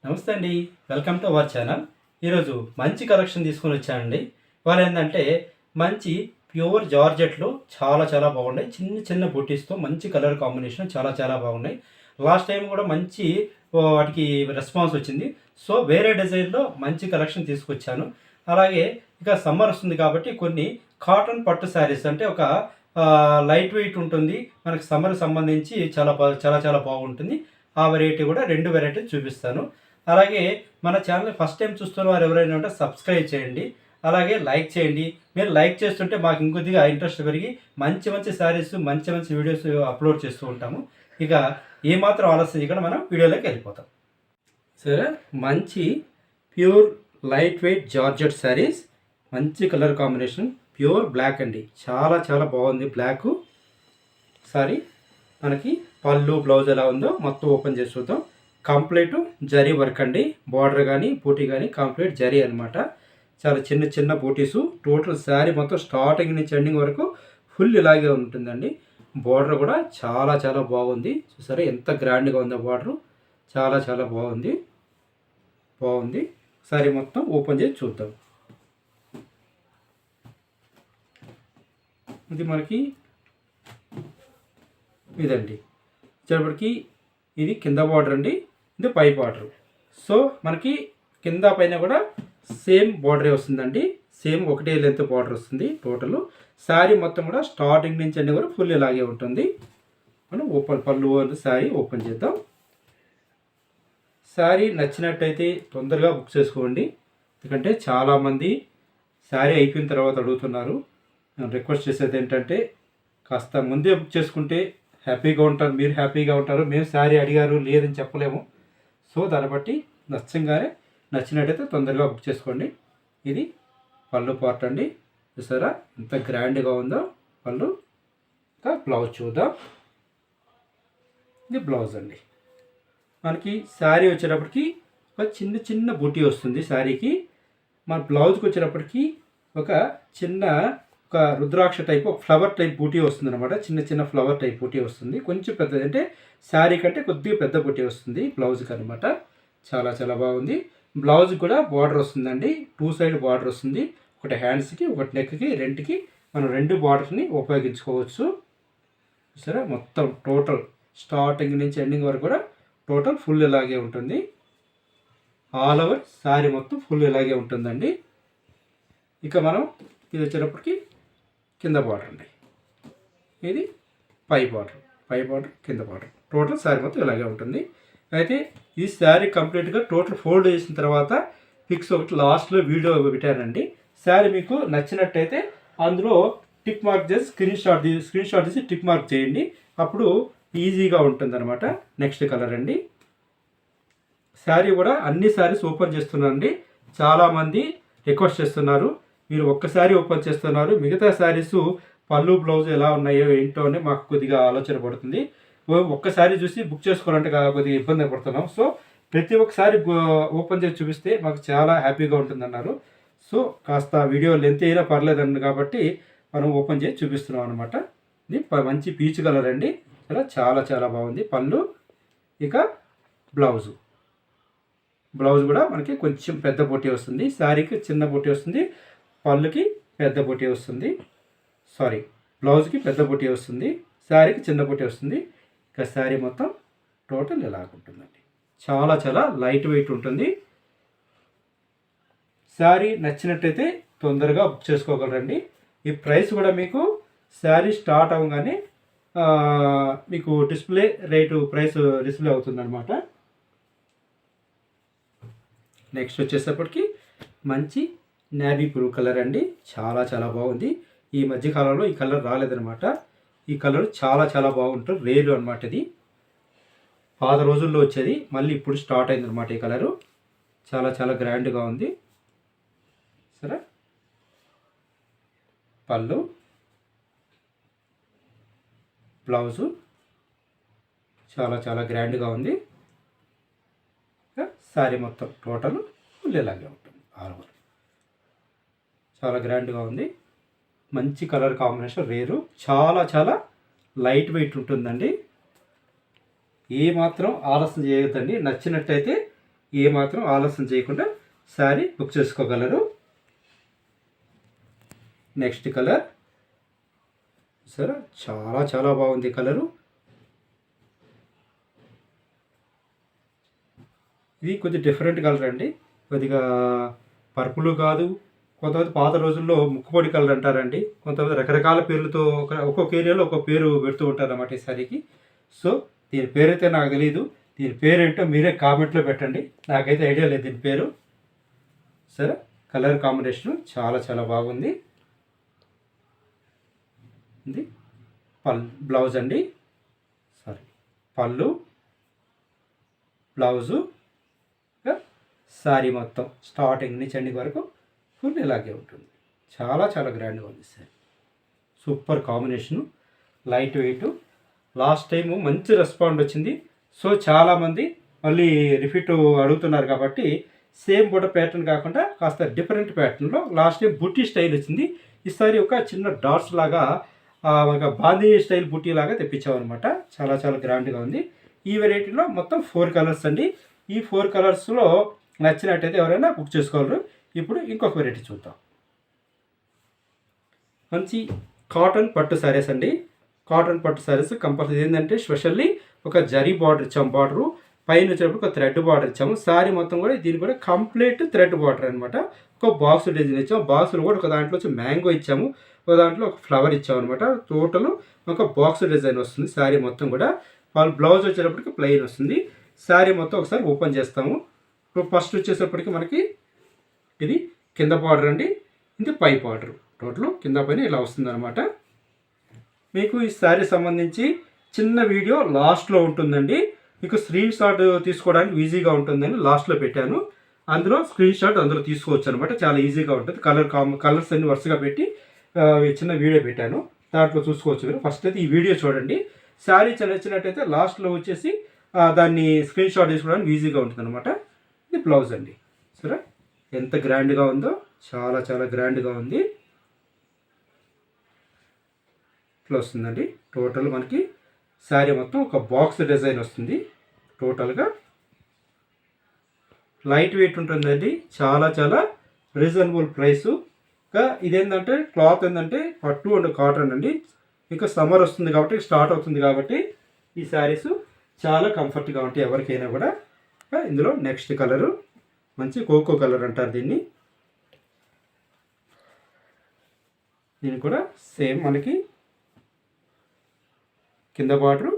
నమస్తే అండి. Welcome to our channel. ఈరోజు మంచి కలెక్షన్ తీసుకొని వచ్చానండి. ఇవాళ ఏంటంటే మంచి ప్యూర్ జార్జెట్లు చాలా చాలా బాగున్నాయి. చిన్న చిన్న బుటీస్తో మంచి కలర్ కాంబినేషన్ చాలా చాలా బాగున్నాయి. లాస్ట్ టైం కూడా మంచి వాటికి రెస్పాన్స్ వచ్చింది. సో వేరే డిజైన్లో మంచి కలెక్షన్ తీసుకొచ్చాను. అలాగే ఇక సమ్మర్ వస్తుంది కాబట్టి కొన్ని కాటన్ పట్టు శారీస్ అంటే ఒక లైట్ వెయిట్ ఉంటుంది. మనకి సమ్మర్కి సంబంధించి చాలా చాలా బాగుంటుంది. ఆ వెరైటీ కూడా 2 వెరైటీ చూపిస్తాను. అలాగే మన ఛానల్ ఫస్ట్ టైం చూస్తున్న వారు ఎవరైనా ఉంటే సబ్స్క్రైబ్ చేయండి. అలాగే లైక్ చేయండి. మీరు లైక్ చేస్తుంటే మాకు ఇంకొద్దిగా ఇంట్రెస్ట్ పెరిగి మంచి మంచి శారీస్ మంచి మంచి వీడియోస్ అప్లోడ్ చేస్తూ ఉంటాము. ఇక ఏమాత్రం ఆలస్యం ఇక్కడ మనం వీడియోలోకి వెళ్ళిపోతాం. సరే, మంచి pure light weight georgette saris, మంచి కలర్ కాంబినేషన్, ప్యూర్ బ్లాక్ అండి. చాలా చాలా బాగుంది బ్లాక్ సారీ. మనకి పళ్ళు బ్లౌజ్ ఎలా ఉందో మొత్తం ఓపెన్ చేసి చూద్దాం. కంప్లీట్ జరీ వర్క్ అండి. బార్డర్ కానీ బూటీ కానీ కంప్లీట్ జరీ అనమాట. చాలా చిన్న చిన్న బూటీసు. టోటల్ శారీ మొత్తం స్టార్టింగ్ నుంచి ఎండింగ్ వరకు ఫుల్ ఇలాగే ఉంటుందండి. బార్డర్ కూడా చాలా చాలా బాగుంది. చూసారా ఎంత గ్రాండ్గా ఉందో బార్డరు. చాలా చాలా బాగుంది. శారీ మొత్తం ఓపెన్ చేసి చూద్దాం. ఇది మనకి ఇదండి. వచ్చేటప్పటికి ఇది కింద బార్డర్ అండి, ఇది పై బార్డర్. సో మనకి కింద పైన కూడా సేమ్ బార్డరే వస్తుందండి. సేమ్ ఒకటే లెంత్ బార్డర్ వస్తుంది టోటల్. శారీ మొత్తం కూడా స్టార్టింగ్ నుంచి అన్ని కూడా ఫుల్ ఇలాగే ఉంటుంది. మనం పళ్ళు శారీ ఓపెన్ చేద్దాం. శారీ నచ్చినట్టయితే తొందరగా బుక్ చేసుకోండి. ఎందుకంటే చాలామంది శారీ అయిపోయిన తర్వాత అడుగుతున్నారు. నేను రిక్వెస్ట్ చేసేది ఏంటంటే కాస్త ముందే బుక్ చేసుకుంటే హ్యాపీగా ఉంటారు, మీరు హ్యాపీగా ఉంటారు. మేము శారీ అడిగారు లేదని చెప్పలేము. సో దాన్ని బట్టి నచ్చినట్టయితే తొందరగా బుక్ చేసుకోండి. ఇది పళ్ళు పార్ట్ అండి. చూసారా ఎంత గ్రాండ్గా ఉందో పళ్ళు. ఇంకా బ్లౌజ్ చూద్దాం. ఇది బ్లౌజ్ అండి. మనకి శారీ వచ్చేటప్పటికి ఒక చిన్న చిన్న బూటీ వస్తుంది శారీకి. మన బ్లౌజ్కి వచ్చేటప్పటికి ఒక చిన్న ఒక రుద్రాక్ష టైప్ ఒక ఫ్లవర్ టైప్ బూటీ వస్తుంది అనమాట. చిన్న చిన్న ఫ్లవర్ టైప్ బూటీ వస్తుంది. కొంచెం పెద్దది అంటే శారీ కంటే కొద్దిగా పెద్ద బూటీ వస్తుంది బ్లౌజ్కి అనమాట. చాలా చాలా బాగుంది. బ్లౌజ్ కూడా బార్డర్ వస్తుందండి. 2 సైడ్ బార్డర్ వస్తుంది. ఒకటి హ్యాండ్స్కి ఒకటి నెక్కి రెండుకి మనం 2 బార్డర్ని ఉపయోగించుకోవచ్చు. సరే, మొత్తం టోటల్ స్టార్టింగ్ నుంచి ఎండింగ్ వరకు కూడా టోటల్ ఫుల్ ఇలాగే ఉంటుంది. ఆల్ ఓవర్ శారీ మొత్తం ఫుల్ ఇలాగే ఉంటుందండి. ఇక మనం ఇది వచ్చేటప్పటికి కింద బార్డర్ అండి. ఇది పై బార్డర్ కింద బార్డర్. టోటల్ శారీ మొత్తం ఇలాగే ఉంటుంది. అయితే ఈ శారీ కంప్లీట్గా టోటల్ ఫోల్డ్ చేసిన తర్వాత పిక్స్ ఒకటి లాస్ట్లో వీడియో పెట్టానండి. శారీ మీకు నచ్చినట్టయితే అందులో టిక్ మార్క్ చేసి స్క్రీన్ షాట్ తీసి టిక్ మార్క్ చేయండి. అప్పుడు ఈజీగా ఉంటుందన్నమాట. నెక్స్ట్ కలర్ అండి. శారీ కూడా అన్ని శారీస్ ఓపెన్ చేస్తున్నానండి. చాలామంది రిక్వెస్ట్ చేస్తున్నారు. మీరు ఒక్కసారి ఓపెన్ చేస్తున్నారు, మిగతా శారీస్ పళ్ళు బ్లౌజ్ ఎలా ఉన్నాయో ఏంటో అని మాకు కొద్దిగా ఆలోచన పడుతుంది. ఒక్కసారి చూసి బుక్ చేసుకోవాలంటే కొద్దిగా ఇబ్బంది పడుతున్నాం. సో ప్రతి ఒక్కసారి ఓపెన్ చేసి చూపిస్తే మాకు చాలా హ్యాపీగా ఉంటుందన్నారు. సో కాస్త వీడియో లెంత్ అయినా పర్లేదండి కాబట్టి మనం ఓపెన్ చేసి చూపిస్తున్నాం అనమాట. ఇది మంచి పీచ్ కలర్ అండి. చాలా చాలా బాగుంది పళ్ళు. ఇక బ్లౌజ్ కూడా మనకి కొంచెం పెద్ద బొట్టి వస్తుంది. శారీకి చిన్న బొట్టి వస్తుంది, పళ్ళుకి పెద్ద బొట్టి వస్తుంది. సారీ, బ్లౌజ్కి పెద్ద బొట్టి వస్తుంది, శారీకి చిన్న బొట్టి వస్తుంది. ఇక శారీ మొత్తం టోటల్ ఇలాగుంటుందండి. చాలా చాలా లైట్ వెయిట్ ఉంటుంది. శారీ నచ్చినట్టయితే తొందరగా బుక్ చేసుకోగలరండి. ఈ ప్రైస్ కూడా మీకు శారీ స్టార్ట్ అవ్వగానే మీకు ప్రైస్ డిస్ప్లే అవుతుందన్నమాట. నెక్స్ట్ వచ్చేటప్పటికి మంచి నేవీ బ్లూ కలర్ అండి. చాలా చాలా బాగుంది. ఈ మధ్యకాలంలో ఈ కలర్ రాలేదనమాట. ఈ కలర్ చాలా చాలా బాగుంటుంది. రేరు అనమాట. ఇది పాత రోజుల్లో వచ్చేది, మళ్ళీ ఇప్పుడు స్టార్ట్ అయిందనమాట ఈ కలరు. చాలా చాలా గ్రాండ్గా ఉంది. సరే, పళ్ళు బ్లౌజు చాలా చాలా గ్రాండ్గా ఉంది. శారీ మొత్తం టోటల్ ఫుల్ ఇలాగే ఉంటుంది. ఆల్ ఓవర్ చాలా గ్రాండ్గా ఉంది. మంచి కలర్ కాంబినేషన్, రేరు, చాలా చాలా లైట్ వెయిట్ ఉంటుందండి. ఏమాత్రం ఆలస్యం చేయొద్దండి. నచ్చినట్టయితే ఏమాత్రం ఆలస్యం చేయకుండా శారీ బుక్ చేసుకోగలరు. నెక్స్ట్ కలర్ సరే, చాలా చాలా బాగుంది కలరు. ఇది కొద్దిగా డిఫరెంట్ కలర్ అండి, కొద్దిగా పర్పుల్ కాదు. కొంతమంది పాత రోజుల్లో ముక్కుపొడి కలర్ అంటారండి, కొంతమంది రకరకాల పేర్లతో ఒక్కొక్క ఏరియాలో ఒక్కొక్క పేరు పెడుతూ ఉంటారు అన్నమాట ఈ శారీకి. సో దీని పేరైతే నాకు తెలియదు, దీని పేరేంటో మీరే కామెంట్లో పెట్టండి, నాకైతే ఐడియా లేదు దీని పేరు. సరే, కలర్ కాంబినేషన్ చాలా చాలా బాగుంది. ఇది బ్లౌజ్ అండి, సారీ పళ్ళు, బ్లౌజు, శారీ మొత్తం స్టార్టింగ్ నుంచి ఎండింగ్ వరకు ఫుల్ ఇలాగే ఉంటుంది. చాలా చాలా గ్రాండ్గా ఉంది sir. Super combination, light weight. Last time మంచి రెస్పాండ్ వచ్చింది. సో చాలామంది మళ్ళీ రిపీట్ అడుగుతున్నారు కాబట్టి సేమ్ బుట్ట ప్యాటర్న్ కాకుండా కాస్త డిఫరెంట్ ప్యాటర్న్లో లాస్ట్ టైం బుట్టి స్టైల్ వచ్చింది. ఈసారి ఒక చిన్న డాట్స్ లాగా ఒక బాందీ స్టైల్ బుట్టి లాగా తెప్పించామన్నమాట. చాలా చాలా గ్రాండ్గా ఉంది. ఈ వెరైటీలో మొత్తం 4 కలర్స్ అండి. ఈ 4 కలర్స్లో నచ్చినట్టయితే ఎవరైనా బుక్ చేసుకోగలరు. ఇప్పుడు ఇంకొక వెరైటీ చూద్దాం. మంచి కాటన్ పట్టు శారీస్ అండి. కాటన్ పట్టు శారీస్ కంపల్సరీ ఏంటంటే స్పెషల్లీ ఒక జరీ బార్డర్ ఇచ్చాము, బార్డరు పైన వచ్చేటప్పుడు ఒక థ్రెడ్ బార్డర్ ఇచ్చాము. శారీ మొత్తం కూడా దీనికి కూడా కంప్లీట్ థ్రెడ్ బార్డర్ అనమాట. ఒక బాక్స్ డిజైన్ ఇచ్చాము. బాక్స్లో కూడా ఒక దాంట్లో వచ్చి మ్యాంగో ఇచ్చాము, ఒక దాంట్లో ఒక ఫ్లవర్ ఇచ్చాము అనమాట. టోటల్ ఒక బాక్స్ డిజైన్ వస్తుంది శారీ మొత్తం కూడా. వాళ్ళ బ్లౌజ్ వచ్చేటప్పటికి ప్లెయిన్ వస్తుంది. శారీ మొత్తం ఒకసారి ఓపెన్ చేస్తాము. ఇప్పుడు ఫస్ట్ వచ్చేటప్పటికి మనకి ఇది కింద బార్డర్ అండి, ఇది పై బార్డర్. టోటల్ కింద పైన ఇలా వస్తుంది అనమాట. మీకు ఈ శారీ సంబంధించి చిన్న వీడియో లాస్ట్లో ఉంటుందండి. మీకు స్క్రీన్ షాట్ తీసుకోవడానికి ఈజీగా ఉంటుందని లాస్ట్లో పెట్టాను. అందులో స్క్రీన్ షాట్ అందులో తీసుకోవచ్చు అనమాట, చాలా ఈజీగా ఉంటుంది. కలర్స్ అన్ని వరుసగా పెట్టి చిన్న వీడియో పెట్టాను, దాంట్లో చూసుకోవచ్చు మీరు. ఫస్ట్ అయితే ఈ వీడియో చూడండి. శారీ నచ్చినట్టయితే లాస్ట్లో వచ్చేసి దాన్ని స్క్రీన్ షాట్ తీసుకోవడానికి ఈజీగా ఉంటుంది అనమాట. ఇది బ్లౌజ్ అండి. సరే, ఎంత గ్రాండ్గా ఉందో, చాలా చాలా గ్రాండ్గా ఉంది. ఇట్లా వస్తుందండి. టోటల్ మనకి శారీ మొత్తం ఒక బాక్స్ డిజైన్ వస్తుంది. టోటల్గా లైట్ వెయిట్ ఉంటుందండి, చాలా చాలా రీజనబుల్ ప్రైసు. ఇంకా ఇదేంటంటే క్లాత్ ఏంటంటే పట్టు అండ్ కాటన్ అండి. ఇంకా సమ్మర్ వస్తుంది కాబట్టి, స్టార్ట్ అవుతుంది కాబట్టి ఈ శారీస్ చాలా కంఫర్ట్గా ఉంటాయి ఎవరికైనా కూడా. ఇందులో నెక్స్ట్ కలరు మంచి కోకో కలర్ అంటారు దీన్ని. దీన్ని కూడా సేమ్ మనకి కింద బార్డరు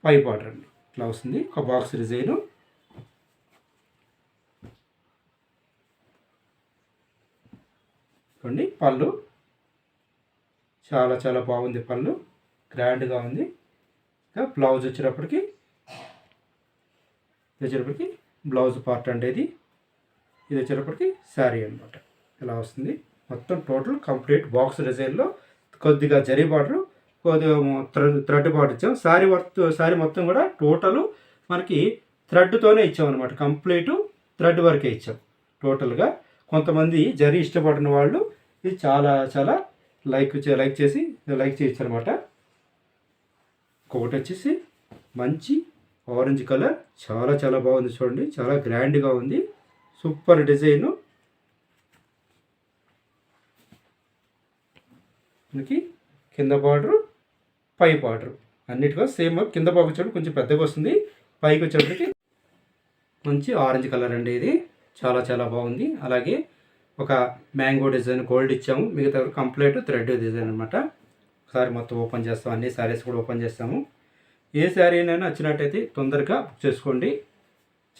పై బార్డర్ అండి ఇట్లా వస్తుంది, ఒక బాక్స్ డిజైను. చూడండి పళ్ళు చాలా చాలా బాగుంది, పళ్ళు గ్రాండ్గా ఉంది. ఇంకా బ్లౌజ్ వచ్చేటప్పటికి బ్లౌజ్ పార్ట్ అంటే ఇది వచ్చేటప్పటికి శారీ అనమాట. ఇలా వస్తుంది మొత్తం. టోటల్ కంప్లీట్ బాక్స్ డిజైన్లో కొద్దిగా జరీ బార్డరు, కొద్దిగా థ్రెడ్ బార్డర్ ఇచ్చాం. శారీ మొత్తం కూడా టోటల్ మనకి థ్రెడ్తోనే ఇచ్చాం అనమాట. కంప్లీట్ థ్రెడ్ వరకే ఇచ్చాం టోటల్గా. కొంతమంది జరీ ఇష్టపడిన వాళ్ళు ఇది చాలా చాలా లైక్ చేయొచ్చు అనమాట. ఇంకొకటి వచ్చేసి మంచి ఆరెంజ్ కలర్, చాలా చాలా బాగుంది చూడండి, చాలా గ్రాండ్గా ఉంది. Super design. మనకి కింద బార్డరు పై బార్డరు అన్నిటిగా సేమ్. కింద బాగా వచ్చేటప్పుడు కొంచెం పెద్దగా వస్తుంది, పైకి వచ్చేటప్పటికి మంచి ఆరెంజ్ కలర్ అండి. ఇది చాలా చాలా బాగుంది. అలాగే ఒక మ్యాంగో డిజైన్ గోల్డ్ ఇచ్చాము, మిగతా కంప్లీట్ థ్రెడ్ డిజైన్ అనమాట. ఒకసారి మొత్తం ఓపెన్ చేస్తాం, అన్ని శారీస్ కూడా ఓపెన్ చేస్తాము. ఏ శారీ అయినా నచ్చినట్టయితే తొందరగా బుక్ చేసుకోండి.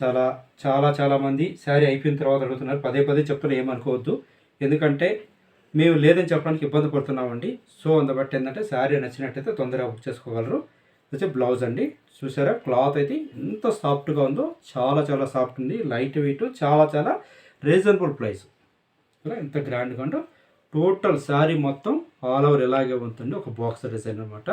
చాలా చాలా చాలామంది శారీ అయిపోయిన తర్వాత అడుగుతున్నారు, పదే పదే చెప్తున్నా, ఏమనుకోవద్దు. ఎందుకంటే మేము లేదని చెప్పడానికి ఇబ్బంది పడుతున్నామండి. సో అందుబట్టి ఏంటంటే శారీ నచ్చినట్టయితే తొందరగా బుక్ చేసుకోగలరు. వచ్చే బ్లౌజ్ అండి, చూసారా క్లాత్ అయితే ఎంత సాఫ్ట్గా ఉందో, చాలా చాలా సాఫ్ట్ ఉంది, లైట్ వెయిట్, చాలా చాలా రీజనబుల్ ప్రైస్. ఎంత గ్రాండ్గా ఉందో. టోటల్ శారీ మొత్తం ఆల్ ఓవర్ ఇలాగే ఉంటుంది, ఒక బాక్స్ డిజైన్ అనమాట.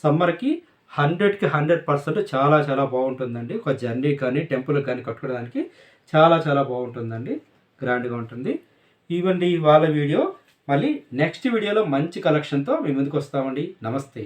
సమ్మర్కి 100కి 100% చాలా చాలా బాగుంటుందండి. ఒక జర్నీ కానీ టెంపుల్కి కానీ కట్టుకోవడానికి చాలా చాలా బాగుంటుందండి, గ్రాండ్గా ఉంటుంది. ఇవ్వండి ఇవాళ వీడియో. మళ్ళీ నెక్స్ట్ వీడియోలో మంచి కలెక్షన్తో మీ ముందుకు వస్తామండి. నమస్తే.